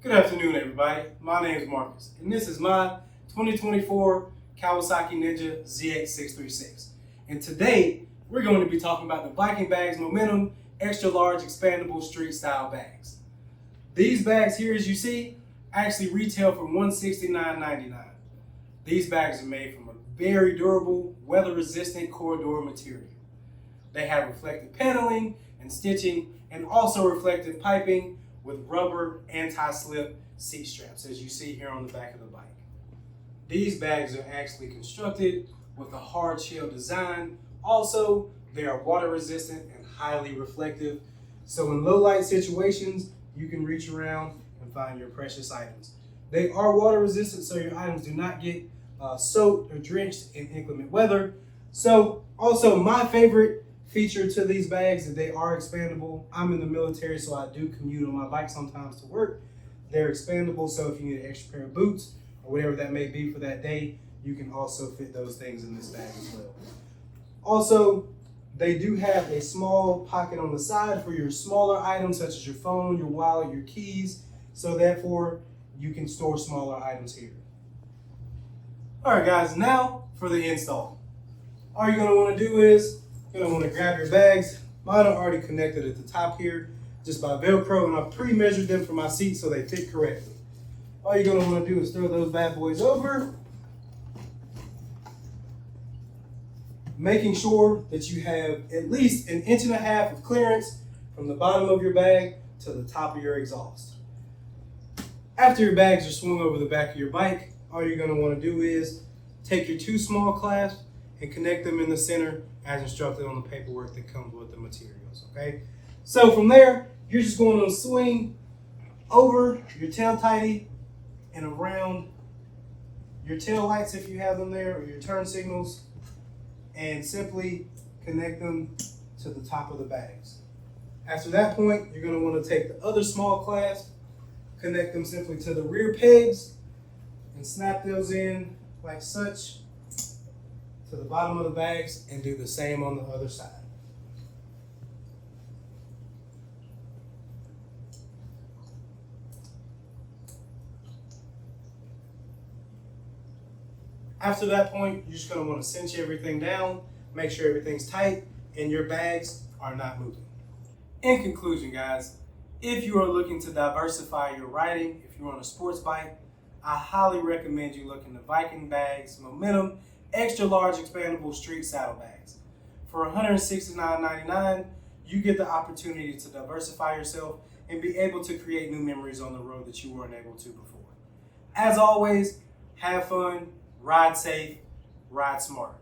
Good afternoon, everybody. My name is Marcus, and this is my 2024 Kawasaki Ninja ZX636. And today, we're going to be talking about the Viking Bags Momentum Extra Large Expandable Street Style Bags. These bags here, as you see, actually retail for $169.99. These bags are made from a very durable, weather-resistant Cordura material. They have reflective paneling and stitching, and also reflective piping with rubber anti-slip seat straps, as you see here on the back of the bike. These bags are actually constructed with a hard shell design. Also, they are water resistant and highly reflective. So in low light situations, you can reach around and find your precious items. They are water resistant, so your items do not get soaked or drenched in inclement weather. So also my favorite feature to these bags is they are expandable. I'm in the military, so I do commute on my bike sometimes to work. They're expandable, so if you need an extra pair of boots or whatever that may be for that day, you can also fit those things in this bag as well. Also, they do have a small pocket on the side for your smaller items such as your phone, your wallet, your keys, so therefore you can store smaller items here. All right, guys, now for the install. All you're gonna wanna do is you're gonna wanna grab your bags. Mine are already connected at the top here just by Velcro, and I've pre-measured them for my seat so they fit correctly. All you're gonna wanna do is throw those bad boys over, making sure that you have at least 1.5 inches of clearance from the bottom of your bag to the top of your exhaust. After your bags are swung over the back of your bike, all you're gonna wanna do is take your 2 small clasps and connect them in the center as instructed on the paperwork that comes with the materials, okay? So from there, you're just going to swing over your tail tighty and around your tail lights if you have them there, or your turn signals, and simply connect them to the top of the bags. After that point, you're going to want to take the other small clasp, connect them simply to the rear pegs, and snap those in like such to the bottom of the bags, and do the same on the other side. After that point, you're just going to want to cinch everything down, make sure everything's tight, and your bags are not moving. In conclusion, guys, if you are looking to diversify your riding, if you're on a sports bike, I highly recommend you look into Viking Bags Momentum Extra Large Expandable Street Saddlebags. For $169.99, you get the opportunity to diversify yourself and be able to create new memories on the road that you weren't able to before. As always, have fun, ride safe, ride smart.